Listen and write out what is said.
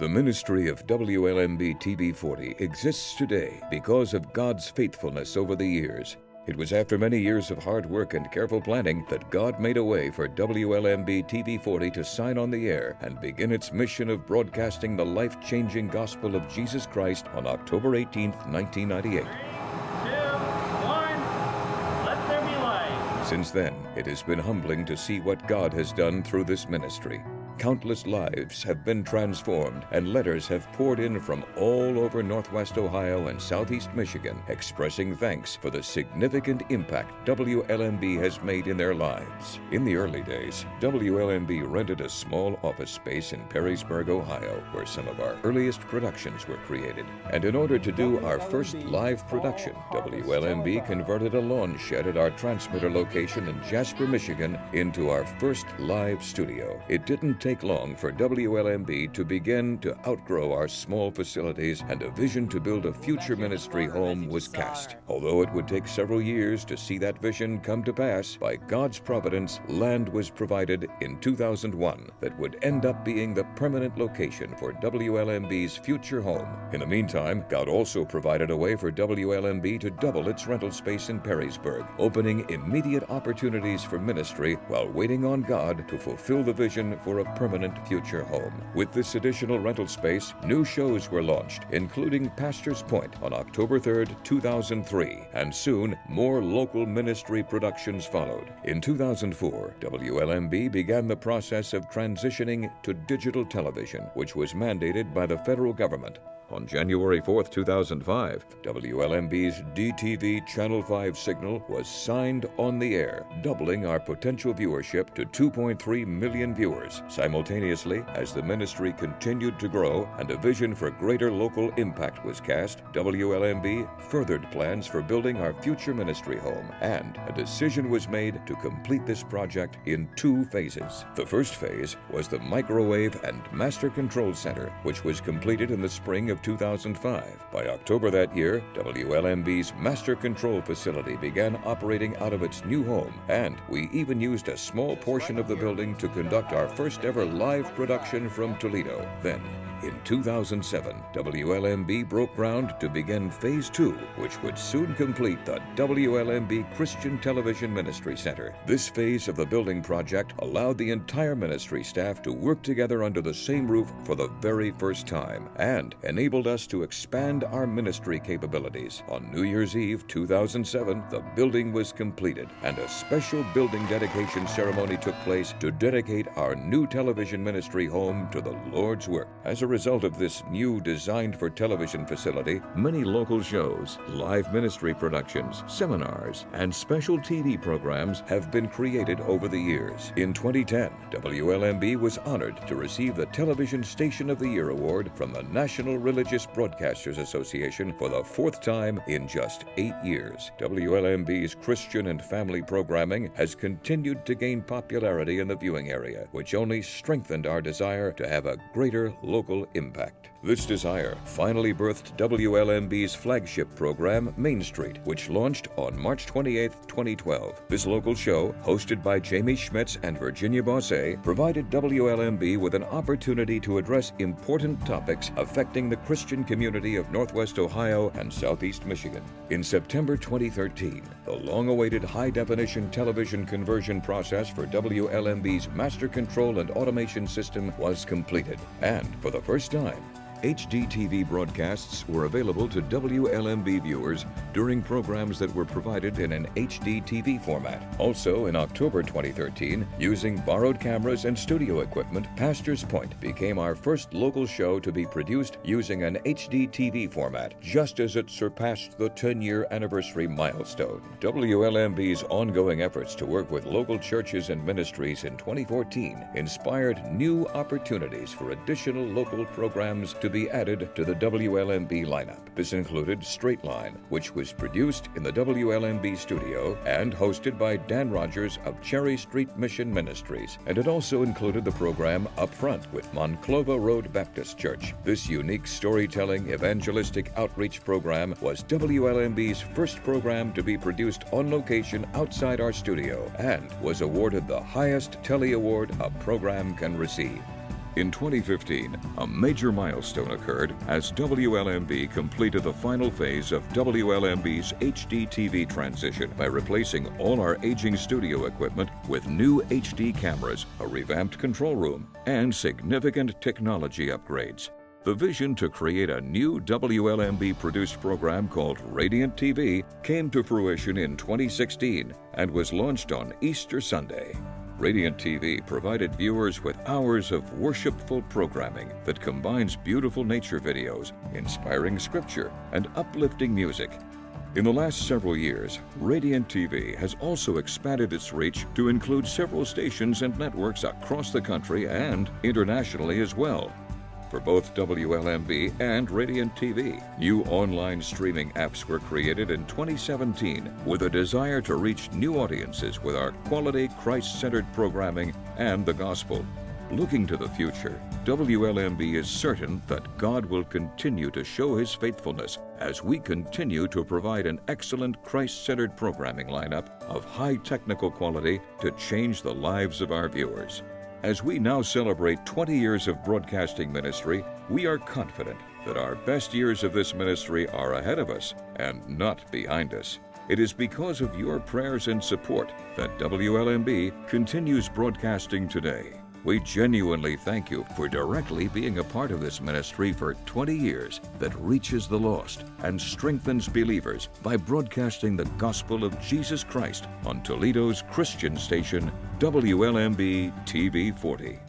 The ministry of WLMB-TV 40 exists today because of God's faithfulness over the years. It was after many years of hard work and careful planning that God made a way for WLMB-TV 40 to sign on the air and begin its mission of broadcasting the life-changing gospel of Jesus Christ on October 18, 1998. 3, 2, 1, let there be light. Since then, it has been humbling to see what God has done through this ministry. Countless lives have been transformed, and letters have poured in from all over Northwest Ohio and Southeast Michigan expressing thanks for the significant impact WLMB has made in their lives. In the early days, WLMB rented a small office space in Perrysburg, Ohio, where some of our earliest productions were created. And in order to do our first live production, WLMB converted a lawn shed at our transmitter location in Jasper, Michigan, into our first live studio. It didn't take long for WLMB to begin to outgrow our small facilities, and a vision to build a future ministry home was cast. Although it would take several years to see that vision come to pass, by God's providence, land was provided in 2001 that would end up being the permanent location for WLMB's future home. In the meantime, God also provided a way for WLMB to double its rental space in Perrysburg, opening immediate opportunities for ministry while waiting on God to fulfill the vision for a permanent future home. With this additional rental space, new shows were launched, including Pastor's Point on October 3, 2003, and soon more local ministry productions followed. In 2004, WLMB began the process of transitioning to digital television, which was mandated by the federal government. On January 4, 2005, WLMB's DTV Channel 5 signal was signed on the air, doubling our potential viewership to 2.3 million viewers. Simultaneously, as the ministry continued to grow and a vision for greater local impact was cast, WLMB furthered plans for building our future ministry home, and a decision was made to complete this project in 2 phases. The first phase was the Microwave and Master Control Center, which was completed in the spring of 2005. By October that year, WLMB's Master Control facility began operating out of its new home, and we even used a small portion of the building to conduct our first ever live production from Toledo. Then, in 2007, WLMB broke ground to begin Phase 2, which would soon complete the WLMB Christian Television Ministry Center. This phase of the building project allowed the entire ministry staff to work together under the same roof for the very first time, and enabled us to expand our ministry capabilities. On New Year's Eve 2007, the building was completed, and a special building dedication ceremony took place to dedicate our new television ministry home to the Lord's work. As a result of this new designed for television facility, many local shows, live ministry productions, seminars, and special TV programs have been created over the years. In 2010, WLMB was honored to receive the Television Station of the Year Award from the National Religious Broadcasters Association for the 4th time in just 8 years. WLMB's Christian and family programming has continued to gain popularity in the viewing area, which only strengthened our desire to have a greater local impact. This desire finally birthed WLMB's flagship program, Main Street, which launched on March 28, 2012. This local show, hosted by Jamie Schmitz and Virginia Bosse, provided WLMB with an opportunity to address important topics affecting the Christian community of Northwest Ohio and Southeast Michigan. In September 2013, the long-awaited high-definition television conversion process for WLMB's Master Control and Automation System was completed, and for the first time, HDTV broadcasts were available to WLMB viewers during programs that were provided in an HDTV format. Also, in October 2013, using borrowed cameras and studio equipment, Pastor's Point became our first local show to be produced using an HDTV format, just as it surpassed the 10-year anniversary milestone. WLMB's ongoing efforts to work with local churches and ministries in 2014 inspired new opportunities for additional local programs to be added to the WLMB lineup. This included Straight Line, which was produced in the WLMB studio and hosted by Dan Rogers of Cherry Street Mission Ministries. And it also included the program Up Front with Monclova Road Baptist Church. This unique storytelling evangelistic outreach program was WLMB's first program to be produced on location outside our studio and was awarded the highest Telly Award a program can receive. In 2015, a major milestone occurred as WLMB completed the final phase of WLMB's HD TV transition by replacing all our aging studio equipment with new HD cameras, a revamped control room, and significant technology upgrades. The vision to create a new WLMB-produced program called Radiant TV came to fruition in 2016 and was launched on Easter Sunday. Radiant TV provided viewers with hours of worshipful programming that combines beautiful nature videos, inspiring scripture, and uplifting music. In the last several years, Radiant TV has also expanded its reach to include several stations and networks across the country and internationally as well. For both WLMB and Radiant TV, new online streaming apps were created in 2017 with a desire to reach new audiences with our quality, Christ-centered programming and the gospel. Looking to the future, WLMB is certain that God will continue to show His faithfulness as we continue to provide an excellent Christ-centered programming lineup of high technical quality to change the lives of our viewers. As we now celebrate 20 years of broadcasting ministry, we are confident that our best years of this ministry are ahead of us and not behind us. It is because of your prayers and support that WLMB continues broadcasting today. We genuinely thank you for directly being a part of this ministry for 20 years that reaches the lost and strengthens believers by broadcasting the gospel of Jesus Christ on Toledo's Christian station, WLMB-TV 40.